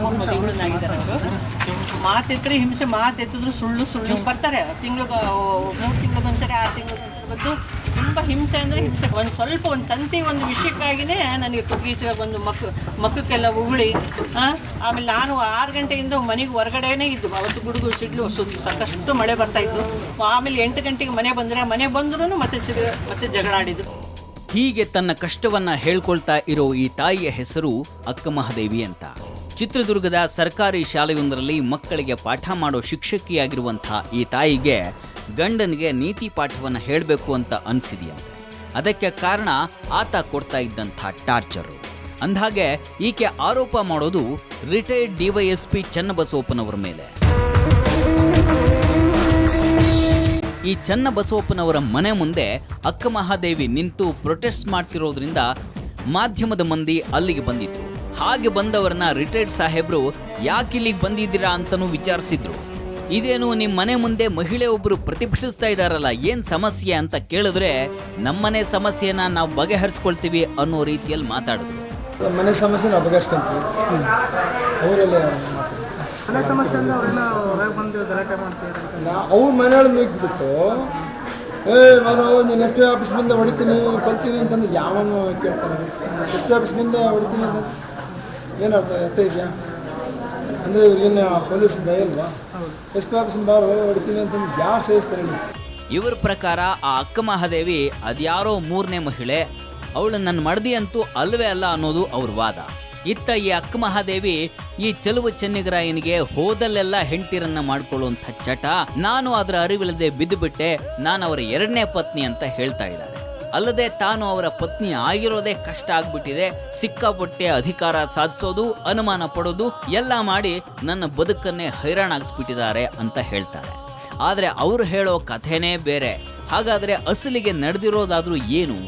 ಮೂರು ಮದುವೆಗಳನ್ನಾಗಿದ್ದಾರೆ ಅವರು. ಮಾತೆತ್ತರೆ ಹಿಂಸೆ, ಮಾತೆತ್ತಿದ್ರು ಸುಳ್ಳು ಬರ್ತಾರೆ. ತಿಂಗ್ಳಿಗೆ 3 ತಿಂಗಳಿಗೊಂದ್ಸರಿ 6 ತಿಂಗಳಿಗೊಂದ್ಸರಿ ಬಂದು ತುಂಬ ಹಿಂಸೆ ಅಂದರೆ ಹಿಂಸೆ. ಒಂದು ತಂತಿ ಒಂದು ವಿಷಯಕ್ಕಾಗಿಯೇ ನನಗೆ ಕುಗ್ಗೀಚ ಬಂದು ಮಕ್ಕಕ್ಕೆಲ್ಲ ಉಗುಳಿ. ಆಮೇಲೆ ನಾನು 6 ಗಂಟೆಯಿಂದ ಮನೆಗೆ ಹೊರಗಡೆನೇ ಇದ್ದು. ಅವತ್ತು ಗುಡುಗು ಸಿಡ್ಲು ಸಾಕಷ್ಟು ಮಳೆ ಬರ್ತಾಯಿತ್ತು. ಆಮೇಲೆ 8 ಗಂಟೆಗೆ ಮನೆ ಬಂದ್ರೂ ಮತ್ತೆ ಜಗಳ ಆಡಿದ್ರು. ಹೀಗೆ ತನ್ನ ಕಷ್ಟವನ್ನ ಹೇಳ್ಕೊಳ್ತಾ ಇರೋ ಈ ತಾಯಿಯ ಹೆಸರು ಅಕ್ಕಮಹಾದೇವಿ ಅಂತ. ಚಿತ್ರದುರ್ಗದ ಸರ್ಕಾರಿ ಶಾಲೆಯೊಂದರಲ್ಲಿ ಮಕ್ಕಳಿಗೆ ಪಾಠ ಮಾಡೋ ಶಿಕ್ಷಕಿಯಾಗಿರುವಂತಹ ಈ ತಾಯಿಗೆ ಗಂಡನಿಗೆ ನೀತಿ ಪಾಠವನ್ನು ಹೇಳಬೇಕು ಅಂತ ಅನಿಸಿದೆಯಂತೆ. ಅದಕ್ಕೆ ಕಾರಣ ಆತ ಕೊಡ್ತಾ ಇದ್ದಂಥ ಟಾರ್ಚರು. ಅಂದ್ಹಾಗೆ ಈಕೆ ಆರೋಪ ಮಾಡೋದು ರಿಟೈರ್ಡ್ ಡಿವೈಎಸ್ಪಿ ಚನ್ನಬಸವಪ್ಪನವರ ಮೇಲೆ. ಈ ಚನ್ನಬಸವಪ್ಪನವರ ಮನೆ ಮುಂದೆ ಅಕ್ಕಮಹಾದೇವಿ ನಿಂತು ಪ್ರೊಟೆಸ್ಟ್ ಮಾಡ್ತಿರೋದ್ರಿಂದ ಮಾಧ್ಯಮದ ಮಂದಿ ಅಲ್ಲಿಗೆ ಬಂದಿದ್ರು. ಹಾಗೆ ಬಂದವರನ್ನ ರಿಟೈರ್ಡ್ ಸಾಹೇಬ್ರು ಯಾಕಿಲ್ಲಿಗೆ ಬಂದಿದ್ದೀರಾ ಅಂತನೂ ವಿಚಾರಿಸಿದ್ರು. ಇದೇನು ನಿಮ್ಮ ಮನೆ ಮುಂದೆ ಮಹಿಳೆ ಒಬ್ಬರು ಪ್ರತಿಭಟಿಸ್ತಾ ಇದ್ದಾರಲ್ಲ, ಏನು ಸಮಸ್ಯೆ ಅಂತ ಕೇಳಿದ್ರೆ ನಮ್ಮನೆ ಸಮಸ್ಯೆನ ನಾವು ಬಗೆಹರಿಸ್ಕೊಳ್ತೀವಿ ಅನ್ನೋ ರೀತಿಯಲ್ಲಿ ಮಾತಾಡಿದ್ರು. ಮನೆ ಸಮಸ್ಯೆ ನಾವು ಬಗೆಹರಿಸ್ಕೊಂತೀವಿ. ಅವರೆಲ್ಲ ಮನೆ ಸಮಸ್ಯೆ ಅಂದರೆ ಅವರೆಲ್ಲ ಹೊರಗೆ ಬಂದು ಗಲಾಟೆ ಮಾಡ್ತಿದ್ದಾರೆ. ಅವ್ರ ಮನೆಯೊಳಗೆ ನುಗ್ಗಿಬಿಟ್ಟು ನಾನು ನೀನು ಎಸ್ ಪಿ ಆಫೀಸ್ ಮುಂದೆ ಹೊಡಿತೀನಿ ಕೊಲ್ತೀನಿ ಅಂತಂದು ಯಾವನು ಕೇಳ್ತಾನೆ. ಎಸ್ ಪಿ ಆಫೀಸ್ ಮುಂದೆ ಹೊಡಿತೀನಿ ಅಂತ ಏನು ಅರ್ಥ ಇದೆಯಾ ಅಂದರೆ ಇವ್ರಿಗೇನು ಪೊಲೀಸ್ ಭಯ ಅಲ್ವಾ? ಎಸ್ ಪಿ ಆಫೀಸ್ ಬಾರು ಹೊಡಿತೀನಿ ಅಂತಂದು ಯಾರು ಸೇರಿಸ್ತಾರೆ? ಇವರ ಪ್ರಕಾರ ಆ ಅಕ್ಕಮಹಾದೇವಿ ಅದ್ಯಾರೋ 3ನೇ ಮಹಿಳೆ, ಅವಳು ನನ್ನ ಮಡದಿ ಅಂತೂ ಅಲ್ವೇ ಅಲ್ಲ ಅನ್ನೋದು ಅವ್ರ ವಾದ. ಇತ್ತ ಈ ಅಕ್ಕಮಹಾದೇವಿ ಈ ಚೆಲುವ ಚೆನ್ನಿಗರಾಯನಿಗೆ ಹೋದಲ್ಲೆಲ್ಲ ಹೆಂಡತಿರನ್ನ ಮಾಡ್ಕೊಳ್ಳುವಂಥ ಚಟ, ನಾನು ಅದರ ಅರಿವಿಲ್ಲದೆ ಬಿದ್ದುಬಿಟ್ಟೆ, ನಾನು ಅವರ 2ನೇ ಪತ್ನಿ ಅಂತ ಹೇಳ್ತಾ ಇದ್ದಾರೆ. ಅಲ್ಲದೆ ತಾನು ಅವರ ಪತ್ನಿ ಆಗಿರೋದೇ ಕಷ್ಟ ಆಗ್ಬಿಟ್ಟಿದೆ, ಸಿಕ್ಕಾಪಟ್ಟೆ ಅಧಿಕಾರ ಸಾಧಿಸೋದು, ಅನುಮಾನ ಪಡೋದು ಎಲ್ಲ ಮಾಡಿ ನನ್ನ ಬದುಕನ್ನೇ ಹೈರಾಣಾಗಿಸ್ಬಿಟ್ಟಿದ್ದಾರೆ ಅಂತ ಹೇಳ್ತಾರೆ. ಆದರೆ ಅವರು ಹೇಳೋ ಕಥೆನೇ ಬೇರೆ. ಹಾಗಾದರೆ ಅಸಲಿಗೆ ನಡೆದಿರೋದಾದ್ರೂ ಏನು?